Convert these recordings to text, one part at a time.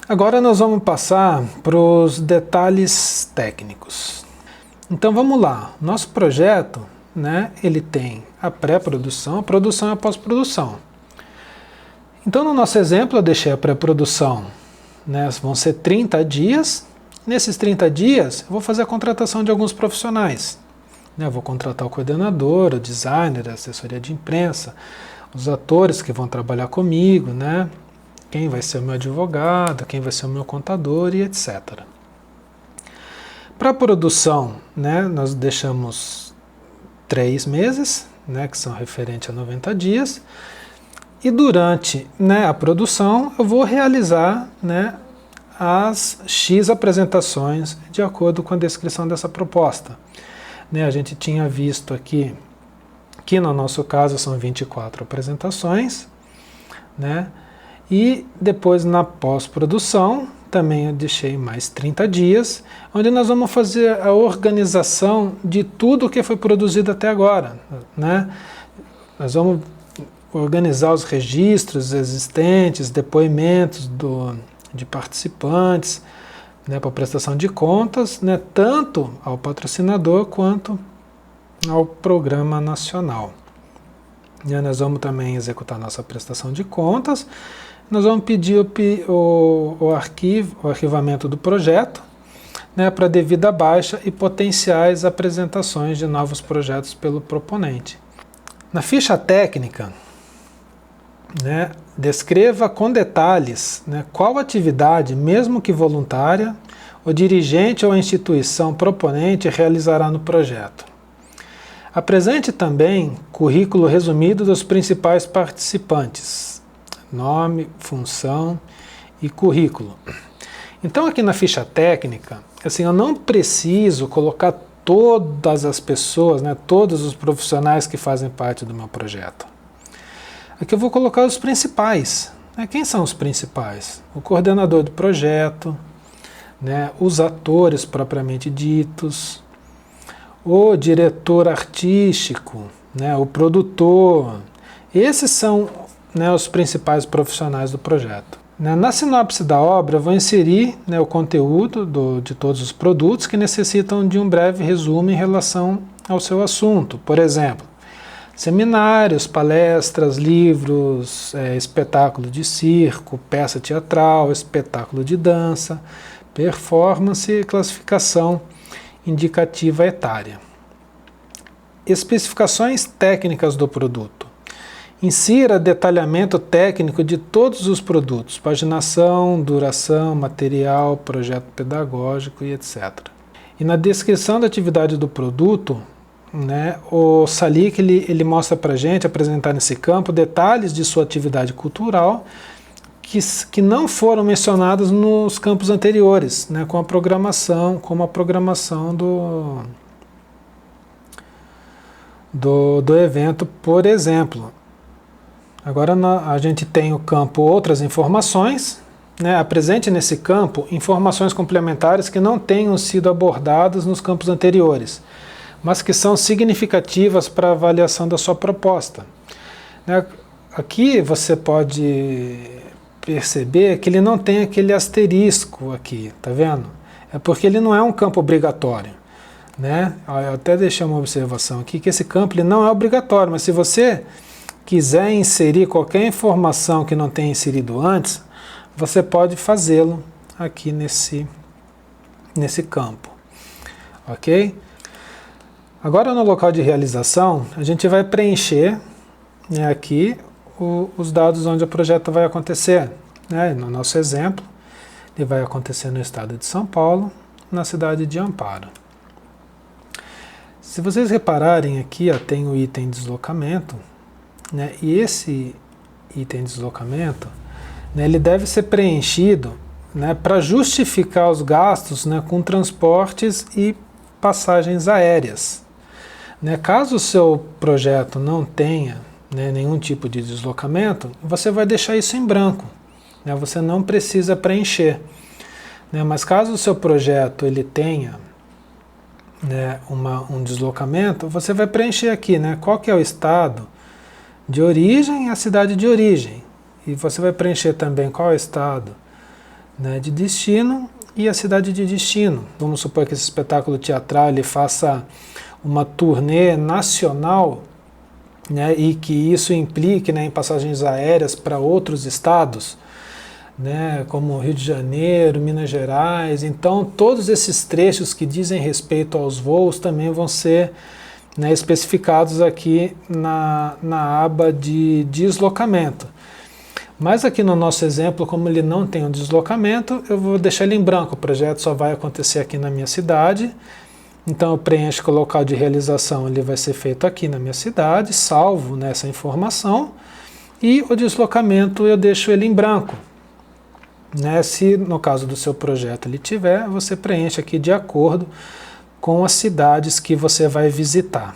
Agora nós vamos passar para os detalhes técnicos. Então vamos lá, nosso projeto, né, ele tem a pré-produção, a produção e a pós-produção. Então no nosso exemplo eu deixei a pré-produção, né, vão ser 30 dias, nesses 30 dias eu vou fazer a contratação de alguns profissionais. Eu vou contratar o coordenador, o designer, a assessoria de imprensa, os atores que vão trabalhar comigo, né? Quem vai ser o meu advogado, quem vai ser o meu contador e etc. Para a produção, né, nós deixamos 3 meses, né, que são referentes a 90 dias, e durante, né, a produção eu vou realizar, né, as X apresentações de acordo com a descrição dessa proposta. Né, a gente tinha visto aqui que no nosso caso são 24 apresentações, né? E depois na pós-produção também eu deixei mais 30 dias, onde nós vamos fazer a organização de tudo que foi produzido até agora, né? Nós vamos organizar os registros existentes, depoimentos de participantes, né, para prestação de contas, né, tanto ao patrocinador quanto ao programa nacional. E nós vamos também executar nossa prestação de contas, nós vamos pedir o arquivamento do projeto, né, para devida baixa e potenciais apresentações de novos projetos pelo proponente. Na ficha técnica, né, descreva com detalhes, né, qual atividade, mesmo que voluntária, o dirigente ou a instituição proponente realizará no projeto. Apresente também currículo resumido dos principais participantes, nome, função e currículo. Então aqui na ficha técnica, assim, eu não preciso colocar todas as pessoas, né, todos os profissionais que fazem parte do meu projeto. Aqui eu vou colocar os principais. Né? Quem são os principais? O coordenador do projeto, né? Os atores propriamente ditos, o diretor artístico, né? O produtor. Esses são, né, os principais profissionais do projeto. Na sinopse da obra eu vou inserir, né, o conteúdo de todos os produtos que necessitam de um breve resumo em relação ao seu assunto. Por exemplo, seminários, palestras, livros, espetáculo de circo, peça teatral, espetáculo de dança, performance e classificação indicativa etária. Especificações técnicas do produto. Insira detalhamento técnico de todos os produtos, paginação, duração, material, projeto pedagógico e etc. E na descrição da atividade do produto, né, o Salic ele mostra para a gente, apresentar nesse campo, detalhes de sua atividade cultural que não foram mencionados nos campos anteriores, né, como a programação do evento, por exemplo. Agora a gente tem o campo outras informações, né, apresente nesse campo informações complementares que não tenham sido abordadas nos campos anteriores, mas que são significativas para a avaliação da sua proposta. Né? Aqui você pode perceber que ele não tem aquele asterisco aqui, tá vendo? É porque ele não é um campo obrigatório. Né? Eu até deixei uma observação aqui, que esse campo ele não é obrigatório, mas se você quiser inserir qualquer informação que não tenha inserido antes, você pode fazê-lo aqui nesse campo. Ok? Agora no local de realização, a gente vai preencher, né, aqui os dados onde o projeto vai acontecer. Né? No nosso exemplo, ele vai acontecer no estado de São Paulo, na cidade de Amparo. Se vocês repararem aqui, ó, tem o item deslocamento, né, e esse item deslocamento, né, ele deve ser preenchido, né, para justificar os gastos, né, com transportes e passagens aéreas. Né, caso o seu projeto não tenha, né, nenhum tipo de deslocamento, você vai deixar isso em branco. Né, você não precisa preencher. Né, mas caso o seu projeto ele tenha, né, um deslocamento, você vai preencher aqui, né, qual que é o estado de origem e a cidade de origem. E você vai preencher também qual é o estado né, de destino e a cidade de destino. Vamos supor que esse espetáculo teatral ele faça uma turnê nacional, né, e que isso implique, né, em passagens aéreas para outros estados, né, como Rio de Janeiro, Minas Gerais. Então todos esses trechos que dizem respeito aos voos também vão ser, né, especificados aqui na aba de deslocamento. Mas aqui no nosso exemplo, como ele não tem um deslocamento, eu vou deixar ele em branco. O projeto só vai acontecer aqui na minha cidade. Então eu preencho que o local de realização ele vai ser feito aqui na minha cidade, salvo nessa informação, e o deslocamento eu deixo ele em branco. Né? Se no caso do seu projeto ele tiver, você preenche aqui de acordo com as cidades que você vai visitar.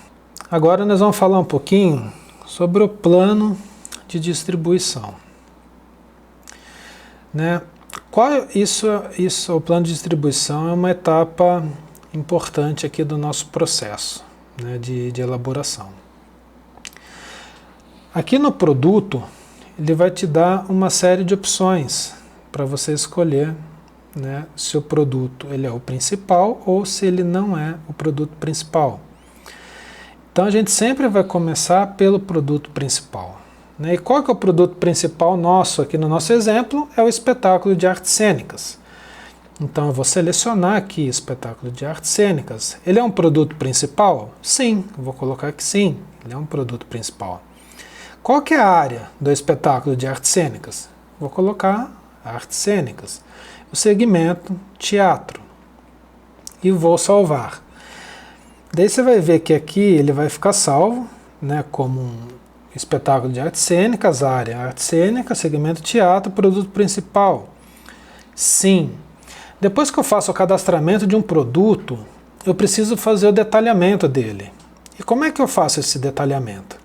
Agora nós vamos falar um pouquinho sobre o plano de distribuição. Né? O plano de distribuição é uma etapa importante aqui do nosso processo, né, de elaboração. Aqui no produto, ele vai te dar uma série de opções para você escolher, né, se o produto ele é o principal ou se ele não é o produto principal. Então a gente sempre vai começar pelo produto principal. E qual que é o produto principal nosso aqui no nosso exemplo? É o espetáculo de artes cênicas. Então eu vou selecionar aqui espetáculo de artes cênicas. Ele é um produto principal? Sim, eu vou colocar que sim, ele é um produto principal. Qual que é a área do espetáculo de artes cênicas? Vou colocar artes cênicas. O segmento teatro. E vou salvar. Daí você vai ver que aqui ele vai ficar salvo, né, como um espetáculo de artes cênicas, área arte cênica, segmento teatro, produto principal. Sim. Depois que eu faço o cadastramento de um produto, eu preciso fazer o detalhamento dele. E como é que eu faço esse detalhamento?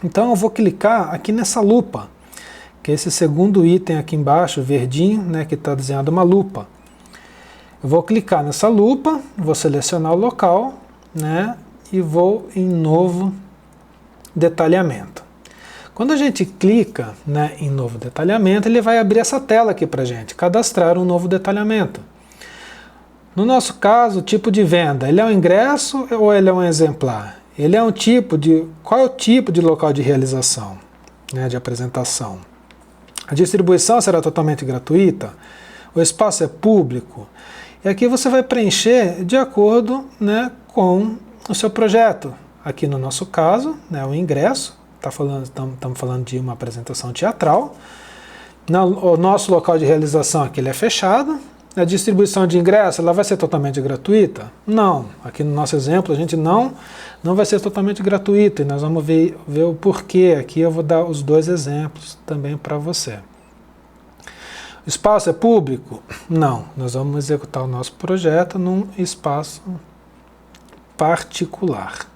Então eu vou clicar aqui nessa lupa, que é esse segundo item aqui embaixo, verdinho, né, que está desenhado uma lupa. Eu vou clicar nessa lupa, vou selecionar o local, né, e vou em novo detalhamento. Quando a gente clica, né, em novo detalhamento, ele vai abrir essa tela aqui para a gente, cadastrar um novo detalhamento. No nosso caso, o tipo de venda, ele é um ingresso ou ele é um exemplar? Ele é um tipo de... Qual é o tipo de local de realização, né, de apresentação? A distribuição será totalmente gratuita? O espaço é público? E aqui você vai preencher de acordo, né, com o seu projeto. Aqui no nosso caso, né, o ingresso, estamos falando de uma apresentação teatral. O nosso local de realização aqui ele é fechado. A distribuição de ingresso ela vai ser totalmente gratuita? Não. Aqui no nosso exemplo a gente não vai ser totalmente gratuita e nós vamos ver o porquê. Aqui eu vou dar os dois exemplos também para você. O espaço é público? Não. Nós vamos executar o nosso projeto num espaço particular.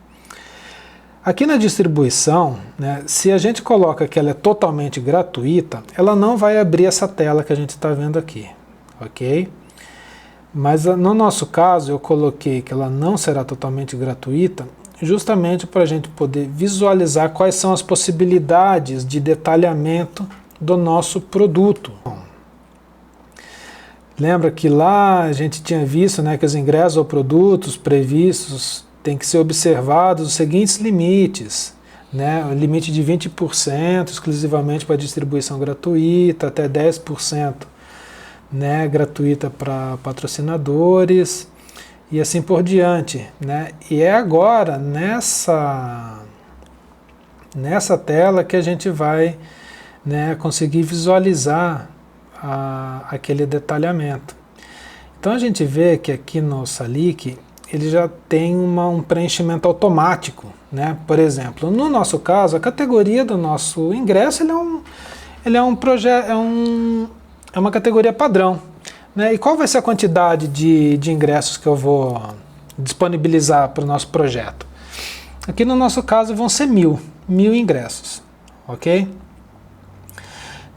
Aqui na distribuição, né, se a gente coloca que ela é totalmente gratuita, ela não vai abrir essa tela que a gente está vendo aqui, ok? Mas no nosso caso eu coloquei que ela não será totalmente gratuita, justamente para a gente poder visualizar quais são as possibilidades de detalhamento do nosso produto. Lembra que lá a gente tinha visto, né, que os ingressos ou produtos previstos tem que ser observados os seguintes limites, né? O limite de 20% exclusivamente para distribuição gratuita, até 10%, né, gratuita para patrocinadores e assim por diante, né? E é agora nessa tela que a gente vai, né, conseguir visualizar aquele detalhamento. Então a gente vê que aqui no Salic ele já tem um preenchimento automático, né? Por exemplo, no nosso caso, a categoria do nosso ingresso é uma categoria padrão, né? E qual vai ser a quantidade de ingressos que eu vou disponibilizar para o nosso projeto? Aqui no nosso caso vão ser 1.000 ingressos, ok?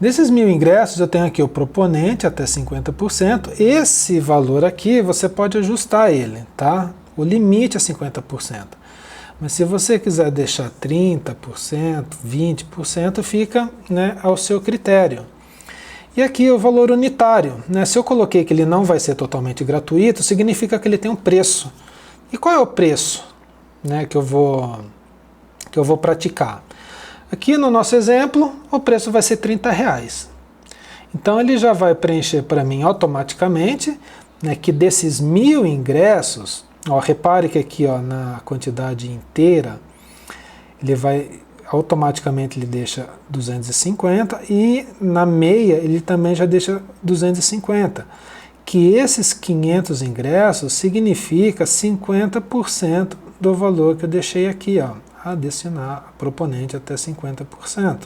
Desses 1.000 ingressos, eu tenho aqui o proponente até 50%. Esse valor aqui, você pode ajustar ele, tá? O limite é 50%. Mas se você quiser deixar 30%, 20%, fica, né, ao seu critério. E aqui o valor unitário, né? Se eu coloquei que ele não vai ser totalmente gratuito, significa que ele tem um preço. E qual é o preço, né, que eu vou praticar? Aqui no nosso exemplo, o preço vai ser R$30. Então ele já vai preencher para mim automaticamente, né, que desses 1.000 ingressos, ó, repare que aqui, ó, na quantidade inteira, ele vai automaticamente ele deixa 250 e na meia ele também já deixa 250, que esses 500 ingressos significa 50% do valor que eu deixei aqui, ó, a destinar a proponente até 50%.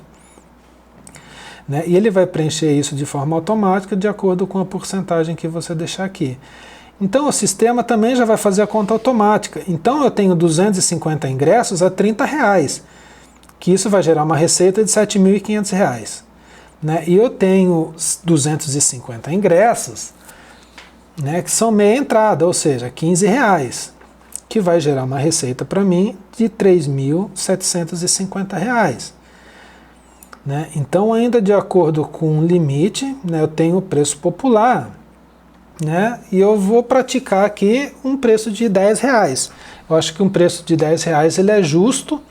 Né? E ele vai preencher isso de forma automática de acordo com a porcentagem que você deixar aqui. Então o sistema também já vai fazer a conta automática. Então eu tenho 250 ingressos a R$30, que isso vai gerar uma receita de R$7.500. Né? E eu tenho 250 ingressos, né, que são meia entrada, ou seja, R$15, que vai gerar uma receita para mim de R$3.750. Né? Então, ainda de acordo com o limite, né, eu tenho o preço popular, né, e eu vou praticar aqui um preço de R$10. Eu acho que um preço de R$10 ele é justo,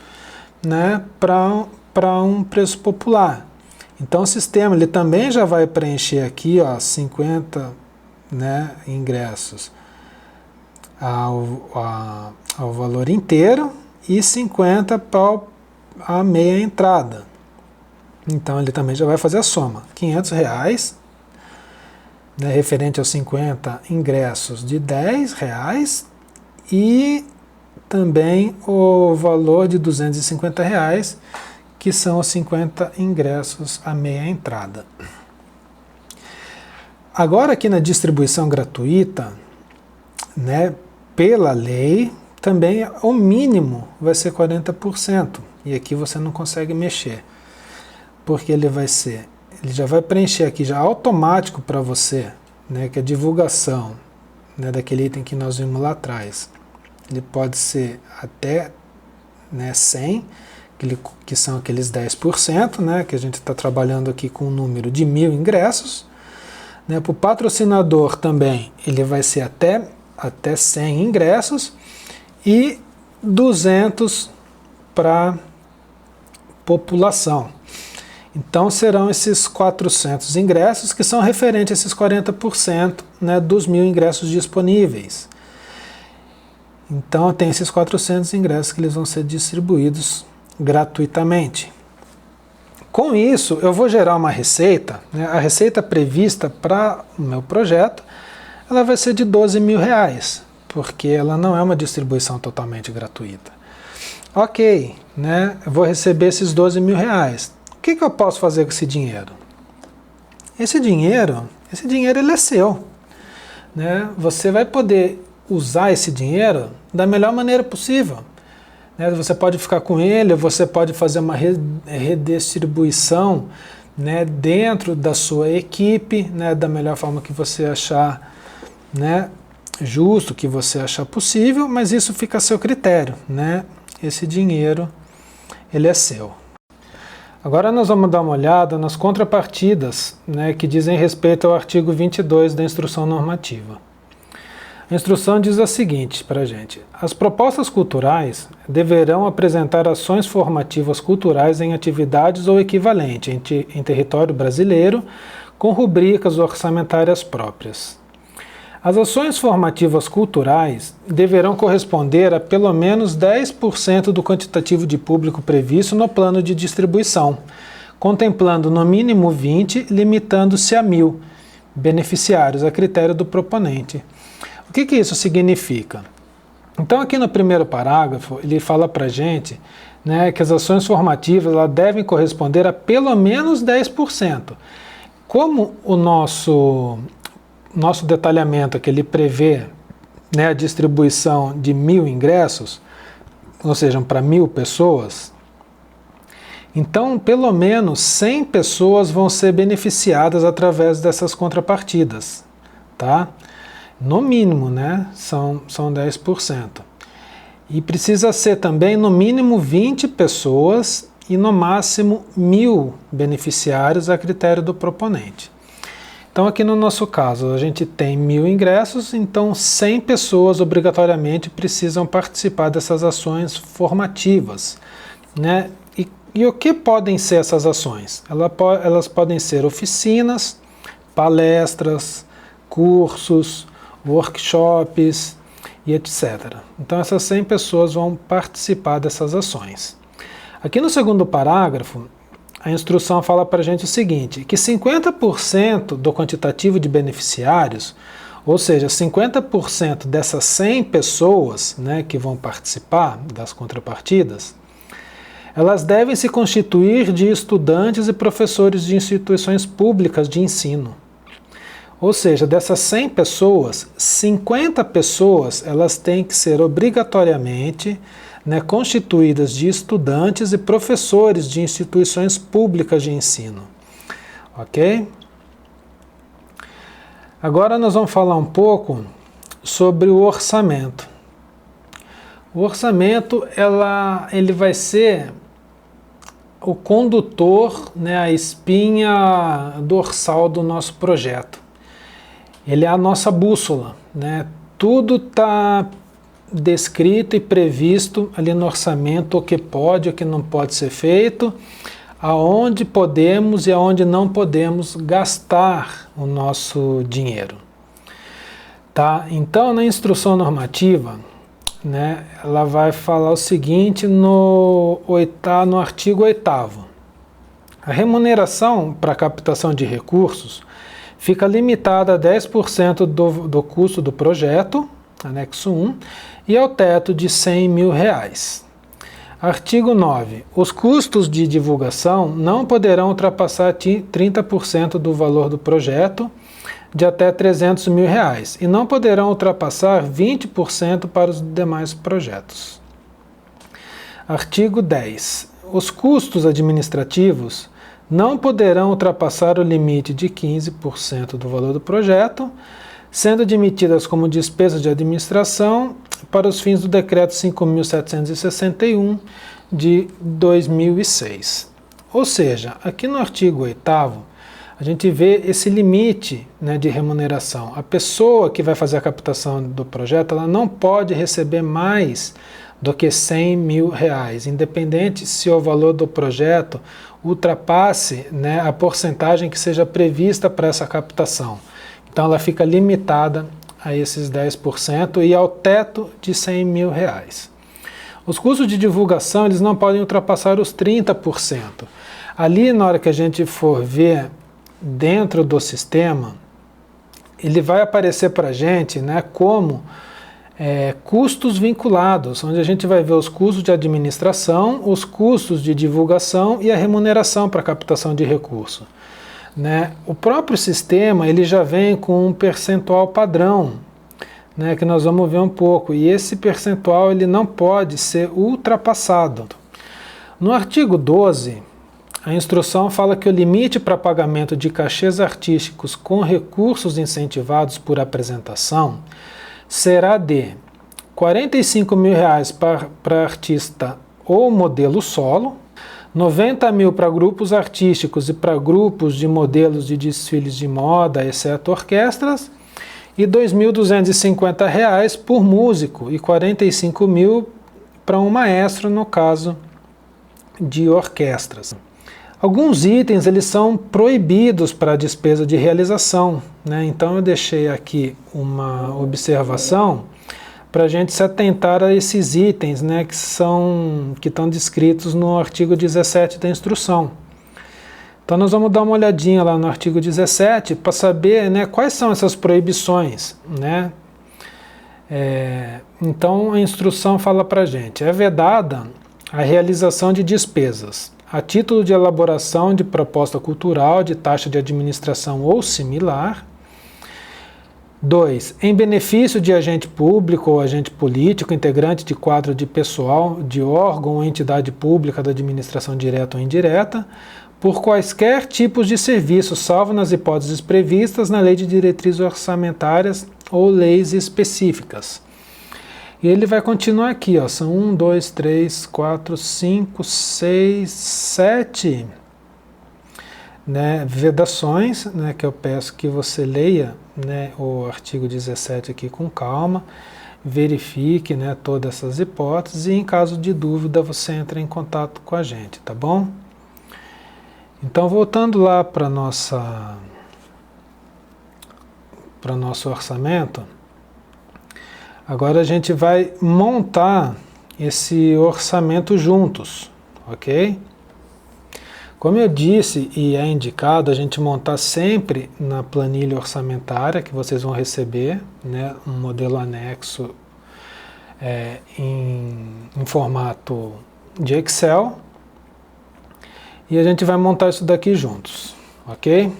né, para um preço popular. Então o sistema ele também já vai preencher aqui, ó, 50, né, ingressos ao valor inteiro e 50 para a meia entrada. Então ele também já vai fazer a soma. R$500, né, referente aos 50 ingressos de R$10 e também o valor de R$250, que são os 50 ingressos a meia entrada. Agora aqui na distribuição gratuita, né, pela lei, também o mínimo vai ser 40%. E aqui você não consegue mexer. Porque ele já vai preencher aqui já automático para você, né, que a divulgação, né, daquele item que nós vimos lá atrás. Ele pode ser até, né, 100, que são aqueles 10%, né, que a gente está trabalhando aqui com um número de 1.000 ingressos. Né, para o patrocinador também, ele vai ser até 100 ingressos e 200 para população. Então serão esses 400 ingressos que são referentes a esses 40%, né, dos 1.000 ingressos disponíveis. Então tem esses 400 ingressos que eles vão ser distribuídos gratuitamente. Com isso, eu vou gerar uma receita, né, a receita prevista para o meu projeto, ela vai ser de R$12.000, porque ela não é uma distribuição totalmente gratuita. Ok, né, eu vou receber esses R$12.000. O que eu posso fazer com esse dinheiro? Esse dinheiro ele é seu. Né? Você vai poder usar esse dinheiro da melhor maneira possível. Né? Você pode ficar com ele, você pode fazer uma redistribuição, né, dentro da sua equipe, né, da melhor forma que você achar, né, justo, que você achar possível, mas isso fica a seu critério. Né? Esse dinheiro ele é seu. Agora nós vamos dar uma olhada nas contrapartidas, né, que dizem respeito ao artigo 22 da Instrução Normativa. A instrução diz a seguinte para a gente: as propostas culturais deverão apresentar ações formativas culturais em atividades ou equivalente em território brasileiro, com rubricas orçamentárias próprias. As ações formativas culturais deverão corresponder a pelo menos 10% do quantitativo de público previsto no plano de distribuição, contemplando no mínimo 20, limitando-se a 1.000 beneficiários, a critério do proponente. O que isso significa? Então aqui no primeiro parágrafo ele fala para a gente, né, que as ações formativas elas devem corresponder a pelo menos 10%. Como o nosso detalhamento aqui, ele prevê, né, a distribuição de 1.000 ingressos, ou seja, para 1.000 pessoas, então pelo menos 100 pessoas vão ser beneficiadas através dessas contrapartidas, tá? No mínimo, né, são 10%. E precisa ser também no mínimo 20 pessoas e no máximo 1.000 beneficiários a critério do proponente. Então aqui no nosso caso a gente tem 1.000 ingressos, então 100 pessoas obrigatoriamente precisam participar dessas ações formativas, né? E o que podem ser essas ações? Elas podem ser oficinas, palestras, cursos, workshops e etc. Então essas 100 pessoas vão participar dessas ações. Aqui no segundo parágrafo, a instrução fala para a gente o seguinte, que 50% do quantitativo de beneficiários, ou seja, 50% dessas 100 pessoas, né, que vão participar das contrapartidas, elas devem se constituir de estudantes e professores de instituições públicas de ensino. Ou seja, dessas 100 pessoas, 50 pessoas elas têm que ser obrigatoriamente, né, constituídas de estudantes e professores de instituições públicas de ensino. Ok? Agora nós vamos falar um pouco sobre o orçamento. O orçamento ele vai ser o condutor, né, a espinha dorsal do nosso projeto. Ele é a nossa bússola, né? Tudo está descrito e previsto ali no orçamento, o que pode, o que não pode ser feito, aonde podemos e aonde não podemos gastar o nosso dinheiro. Tá? Então, na instrução normativa, né, ela vai falar o seguinte no artigo 8º. A remuneração para captação de recursos fica limitada a 10% do custo do projeto, anexo 1, e ao teto de R$100 mil. Artigo 9. Os custos de divulgação não poderão ultrapassar 30% do valor do projeto, de até R$300 mil, e não poderão ultrapassar 20% para os demais projetos. Artigo 10. Os custos administrativos não poderão ultrapassar o limite de 15% do valor do projeto, sendo admitidas como despesas de administração para os fins do Decreto 5.761 de 2006. Ou seja, aqui no artigo 8º, a gente vê esse limite, né, de remuneração. A pessoa que vai fazer a captação do projeto, ela não pode receber mais do que R$100 mil, independente se o valor do projeto ultrapasse, né, a porcentagem que seja prevista para essa captação. Então ela fica limitada a esses 10% e ao teto de R$100 mil. Os custos de divulgação eles não podem ultrapassar os 30%. Ali na hora que a gente for ver dentro do sistema, ele vai aparecer para a gente, né, como custos vinculados, onde a gente vai ver os custos de administração, os custos de divulgação e a remuneração para captação de recurso. Né? O próprio sistema ele já vem com um percentual padrão, né, que nós vamos ver um pouco, e esse percentual ele não pode ser ultrapassado. No artigo 12, a instrução fala que o limite para pagamento de cachês artísticos com recursos incentivados por apresentação será de R$ 45 mil para artista ou modelo solo, 90 mil para grupos artísticos e para grupos de modelos de desfiles de moda, exceto orquestras, e R$ 2.250 por músico e 45 mil para um maestro no caso de orquestras. Alguns itens eles são proibidos para a despesa de realização, né? Então eu deixei aqui uma observação para a gente se atentar a esses itens, né, que estão descritos no artigo 17 da instrução. Então nós vamos dar uma olhadinha lá no artigo 17 para saber, né, quais são essas proibições, né? Então a instrução fala para a gente, é vedada a realização de despesas a título de elaboração de proposta cultural, de taxa de administração ou similar. 2. Em benefício de agente público ou agente político, integrante de quadro de pessoal, de órgão ou entidade pública da administração direta ou indireta, por quaisquer tipos de serviços, salvo nas hipóteses previstas na Lei de Diretrizes Orçamentárias ou leis específicas. E ele vai continuar aqui, ó, são 1, 2, 3, 4, 5, 6, 7 né, vedações, né, que eu peço que você leia, né, o artigo 17 aqui com calma, verifique, né, todas essas hipóteses e em caso de dúvida você entra em contato com a gente, tá bom? Então voltando lá para nosso orçamento, agora a gente vai montar esse orçamento juntos, ok? Como eu disse e é indicado a gente montar sempre na planilha orçamentária que vocês vão receber, né, um modelo anexo em formato de Excel, e a gente vai montar isso daqui juntos, ok?